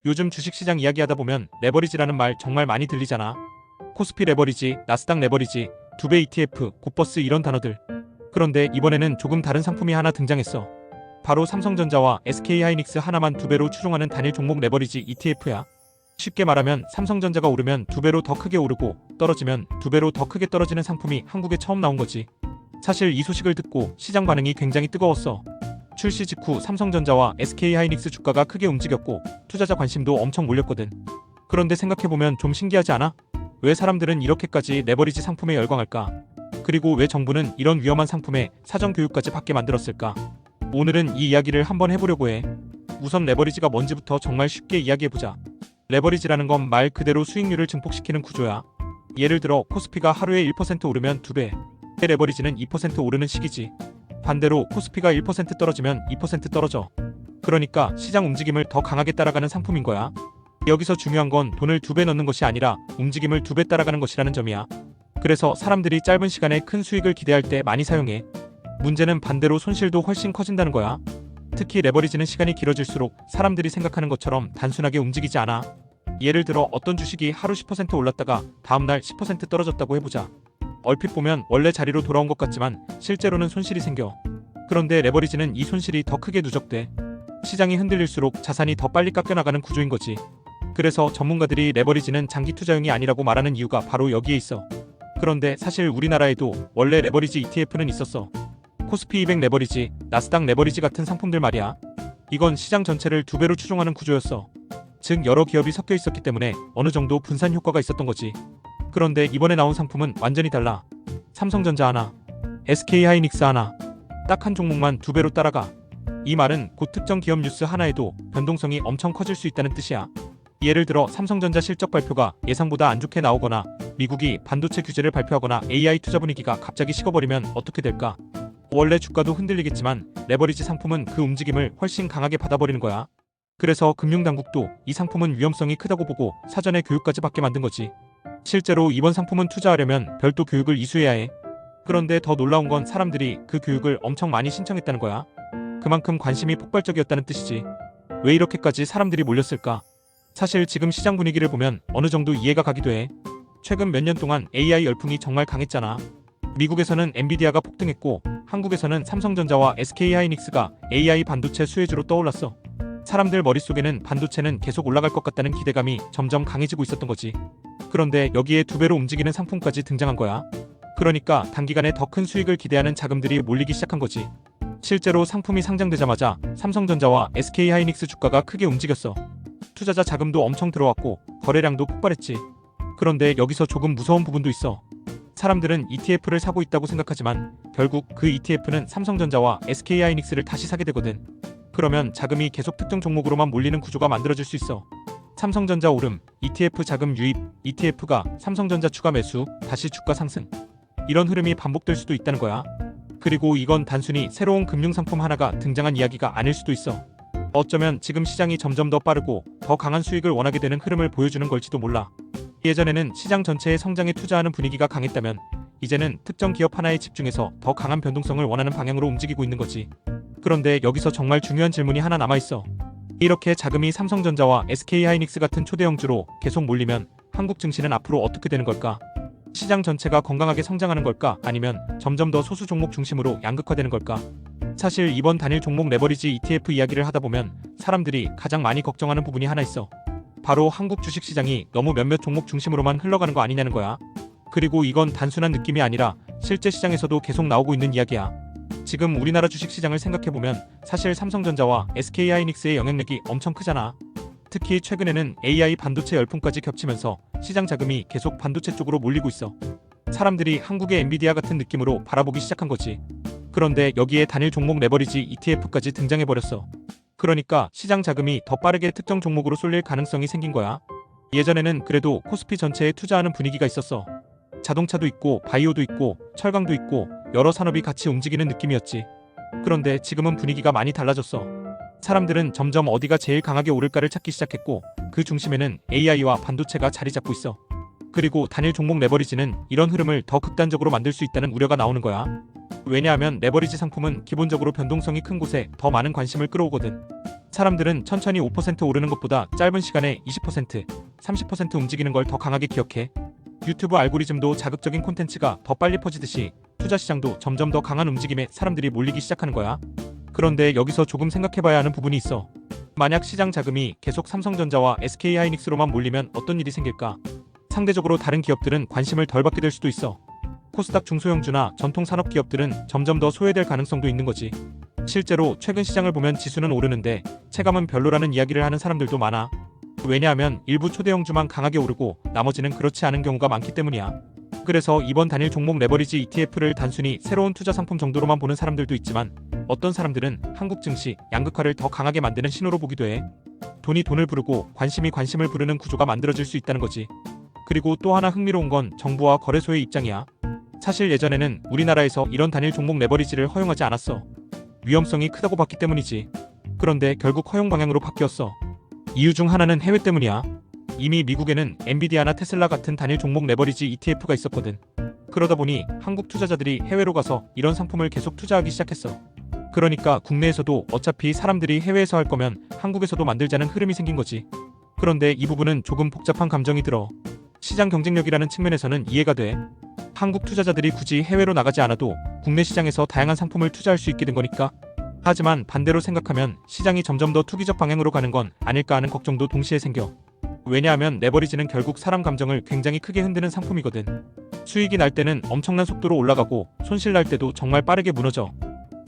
요즘 주식시장 이야기하다 보면 레버리지라는 말 정말 많이 들리잖아. 코스피 레버리지, 나스닥 레버리지, 두배 ETF, 곧버스 이런 단어들. 그런데 이번에는 조금 다른 상품이 하나 등장했어. 바로 삼성전자와 SK하이닉스 하나만 두배로 추종하는 단일 종목 레버리지 ETF야. 쉽게 말하면 삼성전자가 오르면 두배로 더 크게 오르고 떨어지면 두배로 더 크게 떨어지는 상품이 한국에 처음 나온 거지. 사실 이 소식을 듣고 시장 반응이 굉장히 뜨거웠어. 출시 직후 삼성전자와 SK하이닉스 주가가 크게 움직였고 투자자 관심도 엄청 몰렸거든. 그런데 생각해보면 좀 신기하지 않아? 왜 사람들은 이렇게까지 레버리지 상품에 열광할까? 그리고 왜 정부는 이런 위험한 상품에 사전 교육까지 받게 만들었을까? 오늘은 이 이야기를 한번 해보려고 해. 우선 레버리지가 뭔지부터 정말 쉽게 이야기해보자. 레버리지라는 건 말 그대로 수익률을 증폭시키는 구조야. 예를 들어 코스피가 하루에 1% 오르면 2배, 레버리지는 2% 오르는 식이지. 반대로 코스피가 1% 떨어지면 2% 떨어져. 그러니까 시장 움직임을 더 강하게 따라가는 상품인 거야. 여기서 중요한 건 돈을 2배 넣는 것이 아니라 움직임을 2배 따라가는 것이라는 점이야. 그래서 사람들이 짧은 시간에 큰 수익을 기대할 때 많이 사용해. 문제는 반대로 손실도 훨씬 커진다는 거야. 특히 레버리지는 시간이 길어질수록 사람들이 생각하는 것처럼 단순하게 움직이지 않아. 예를 들어 어떤 주식이 하루 10% 올랐다가 다음날 10% 떨어졌다고 해보자. 얼핏 보면 원래 자리로 돌아온 것 같지만 실제로는 손실이 생겨. 그런데 레버리지는 이 손실이 더 크게 누적돼. 시장이 흔들릴수록 자산이 더 빨리 깎여나가는 구조인 거지. 그래서 전문가들이 레버리지는 장기 투자용이 아니라고 말하는 이유가 바로 여기에 있어. 그런데 사실 우리나라에도 원래 레버리지 ETF는 있었어. 코스피 200 레버리지, 나스닥 레버리지 같은 상품들 말이야. 이건 시장 전체를 2배로 추종하는 구조였어. 즉 여러 기업이 섞여 있었기 때문에 어느 정도 분산 효과가 있었던 거지. 그런데 이번에 나온 상품은 완전히 달라. 삼성전자 하나, SK하이닉스 하나, 딱 한 종목만 2배로 따라가. 이 말은 곧 특정 기업 뉴스 하나에도 변동성이 엄청 커질 수 있다는 뜻이야. 예를 들어 삼성전자 실적 발표가 예상보다 안 좋게 나오거나 미국이 반도체 규제를 발표하거나 AI 투자 분위기가 갑자기 식어버리면 어떻게 될까? 원래 주가도 흔들리겠지만 레버리지 상품은 그 움직임을 훨씬 강하게 받아버리는 거야. 그래서 금융당국도 이 상품은 위험성이 크다고 보고 사전에 교육까지 받게 만든 거지. 실제로 이번 상품은 투자하려면 별도 교육을 이수해야 해. 그런데 더 놀라운 건 사람들이 그 교육을 엄청 많이 신청했다는 거야. 그만큼 관심이 폭발적이었다는 뜻이지. 왜 이렇게까지 사람들이 몰렸을까? 사실 지금 시장 분위기를 보면 어느 정도 이해가 가기도 해. 최근 몇 년 동안 AI 열풍이 정말 강했잖아. 미국에서는 엔비디아가 폭등했고 한국에서는 삼성전자와 SK하이닉스가 AI 반도체 수혜주로 떠올랐어. 사람들 머릿속에는 반도체는 계속 올라갈 것 같다는 기대감이 점점 강해지고 있었던 거지. 그런데 여기에 2배로 움직이는 상품까지 등장한 거야. 그러니까 단기간에 더 큰 수익을 기대하는 자금들이 몰리기 시작한 거지. 실제로 상품이 상장되자마자 삼성전자와 SK하이닉스 주가가 크게 움직였어. 투자자 자금도 엄청 들어왔고 거래량도 폭발했지. 그런데 여기서 조금 무서운 부분도 있어. 사람들은 ETF를 사고 있다고 생각하지만 결국 그 ETF는 삼성전자와 SK하이닉스를 다시 사게 되거든. 그러면 자금이 계속 특정 종목으로만 몰리는 구조가 만들어질 수 있어. 삼성전자 오름, ETF 자금 유입, ETF가 삼성전자 추가 매수, 다시 주가 상승. 이런 흐름이 반복될 수도 있다는 거야. 그리고 이건 단순히 새로운 금융상품 하나가 등장한 이야기가 아닐 수도 있어. 어쩌면 지금 시장이 점점 더 빠르고 더 강한 수익을 원하게 되는 흐름을 보여주는 걸지도 몰라. 예전에는 시장 전체의 성장에 투자하는 분위기가 강했다면 이제는 특정 기업 하나에 집중해서 더 강한 변동성을 원하는 방향으로 움직이고 있는 거지. 그런데 여기서 정말 중요한 질문이 하나 남아있어. 이렇게 자금이 삼성전자와 SK하이닉스 같은 초대형주로 계속 몰리면 한국 증시는 앞으로 어떻게 되는 걸까? 시장 전체가 건강하게 성장하는 걸까? 아니면 점점 더 소수 종목 중심으로 양극화되는 걸까? 사실 이번 단일 종목 레버리지 ETF 이야기를 하다 보면 사람들이 가장 많이 걱정하는 부분이 하나 있어. 바로 한국 주식시장이 너무 몇몇 종목 중심으로만 흘러가는 거 아니냐는 거야. 그리고 이건 단순한 느낌이 아니라 실제 시장에서도 계속 나오고 있는 이야기야. 지금 우리나라 주식시장을 생각해보면 사실 삼성전자와 SK하이닉스의 영향력이 엄청 크잖아. 특히 최근에는 AI 반도체 열풍까지 겹치면서 시장 자금이 계속 반도체 쪽으로 몰리고 있어. 사람들이 한국의 엔비디아 같은 느낌으로 바라보기 시작한 거지. 그런데 여기에 단일 종목 레버리지 ETF까지 등장해버렸어. 그러니까 시장 자금이 더 빠르게 특정 종목으로 쏠릴 가능성이 생긴 거야. 예전에는 그래도 코스피 전체에 투자하는 분위기가 있었어. 자동차도 있고 바이오도 있고 철강도 있고 여러 산업이 같이 움직이는 느낌이었지. 그런데 지금은 분위기가 많이 달라졌어. 사람들은 점점 어디가 제일 강하게 오를까를 찾기 시작했고 그 중심에는 AI와 반도체가 자리 잡고 있어. 그리고 단일 종목 레버리지는 이런 흐름을 더 극단적으로 만들 수 있다는 우려가 나오는 거야. 왜냐하면 레버리지 상품은 기본적으로 변동성이 큰 곳에 더 많은 관심을 끌어오거든. 사람들은 천천히 5% 오르는 것보다 짧은 시간에 20%, 30% 움직이는 걸 더 강하게 기억해. 유튜브 알고리즘도 자극적인 콘텐츠가 더 빨리 퍼지듯이 투자 시장도 점점 더 강한 움직임에 사람들이 몰리기 시작하는 거야. 그런데 여기서 조금 생각해봐야 하는 부분이 있어. 만약 시장 자금이 계속 삼성전자와 SK하이닉스로만 몰리면 어떤 일이 생길까? 상대적으로 다른 기업들은 관심을 덜 받게 될 수도 있어. 코스닥 중소형주나 전통 산업 기업들은 점점 더 소외될 가능성도 있는 거지. 실제로 최근 시장을 보면 지수는 오르는데 체감은 별로라는 이야기를 하는 사람들도 많아. 왜냐하면 일부 초대형주만 강하게 오르고 나머지는 그렇지 않은 경우가 많기 때문이야. 그래서 이번 단일 종목 레버리지 ETF를 단순히 새로운 투자 상품 정도로만 보는 사람들도 있지만 어떤 사람들은 한국 증시 양극화를 더 강하게 만드는 신호로 보기도 해. 돈이 돈을 부르고 관심이 관심을 부르는 구조가 만들어질 수 있다는 거지. 그리고 또 하나 흥미로운 건 정부와 거래소의 입장이야. 사실 예전에는 우리나라에서 이런 단일 종목 레버리지를 허용하지 않았어. 위험성이 크다고 봤기 때문이지. 그런데 결국 허용 방향으로 바뀌었어. 이유 중 하나는 해외 때문이야. 이미 미국에는 엔비디아나 테슬라 같은 단일 종목 레버리지 ETF가 있었거든. 그러다 보니 한국 투자자들이 해외로 가서 이런 상품을 계속 투자하기 시작했어. 그러니까 국내에서도 어차피 사람들이 해외에서 할 거면 한국에서도 만들자는 흐름이 생긴 거지. 그런데 이 부분은 조금 복잡한 감정이 들어. 시장 경쟁력이라는 측면에서는 이해가 돼. 한국 투자자들이 굳이 해외로 나가지 않아도 국내 시장에서 다양한 상품을 투자할 수 있게 된 거니까. 하지만 반대로 생각하면 시장이 점점 더 투기적 방향으로 가는 건 아닐까 하는 걱정도 동시에 생겨. 왜냐하면 레버리지는 결국 사람 감정을 굉장히 크게 흔드는 상품이거든. 수익이 날 때는 엄청난 속도로 올라가고 손실 날 때도 정말 빠르게 무너져.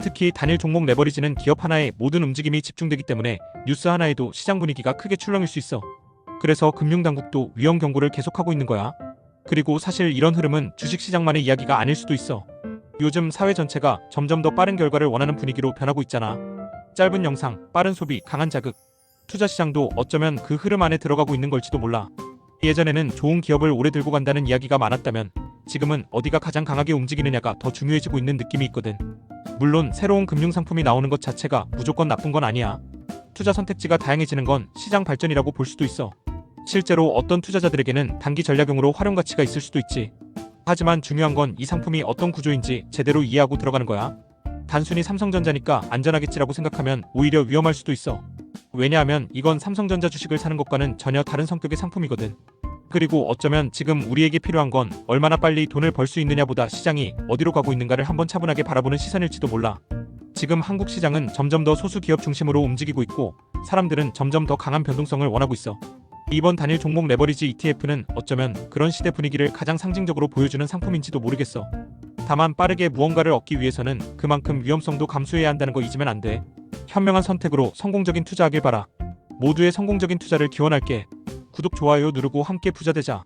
특히 단일 종목 레버리지는 기업 하나에 모든 움직임이 집중되기 때문에 뉴스 하나에도 시장 분위기가 크게 출렁일 수 있어. 그래서 금융당국도 위험 경고를 계속하고 있는 거야. 그리고 사실 이런 흐름은 주식시장만의 이야기가 아닐 수도 있어. 요즘 사회 전체가 점점 더 빠른 결과를 원하는 분위기로 변하고 있잖아. 짧은 영상, 빠른 소비, 강한 자극. 투자 시장도 어쩌면 그 흐름 안에 들어가고 있는 걸지도 몰라. 예전에는 좋은 기업을 오래 들고 간다는 이야기가 많았다면 지금은 어디가 가장 강하게 움직이느냐가 더 중요해지고 있는 느낌이 있거든. 물론 새로운 금융상품이 나오는 것 자체가 무조건 나쁜 건 아니야. 투자 선택지가 다양해지는 건 시장 발전이라고 볼 수도 있어. 실제로 어떤 투자자들에게는 단기 전략용으로 활용 가치가 있을 수도 있지. 하지만 중요한 건 이 상품이 어떤 구조인지 제대로 이해하고 들어가는 거야. 단순히 삼성전자니까 안전하겠지라고 생각하면 오히려 위험할 수도 있어. 왜냐하면 이건 삼성전자 주식을 사는 것과는 전혀 다른 성격의 상품이거든. 그리고 어쩌면 지금 우리에게 필요한 건 얼마나 빨리 돈을 벌 수 있느냐보다 시장이 어디로 가고 있는가를 한번 차분하게 바라보는 시선일지도 몰라. 지금 한국 시장은 점점 더 소수 기업 중심으로 움직이고 있고 사람들은 점점 더 강한 변동성을 원하고 있어. 이번 단일 종목 레버리지 ETF는 어쩌면 그런 시대 분위기를 가장 상징적으로 보여주는 상품인지도 모르겠어. 다만 빠르게 무언가를 얻기 위해서는 그만큼 위험성도 감수해야 한다는 거 잊으면 안 돼. 현명한 선택으로 성공적인 투자하길 바라. 모두의 성공적인 투자를 기원할게. 구독, 좋아요 누르고 함께 부자 되자.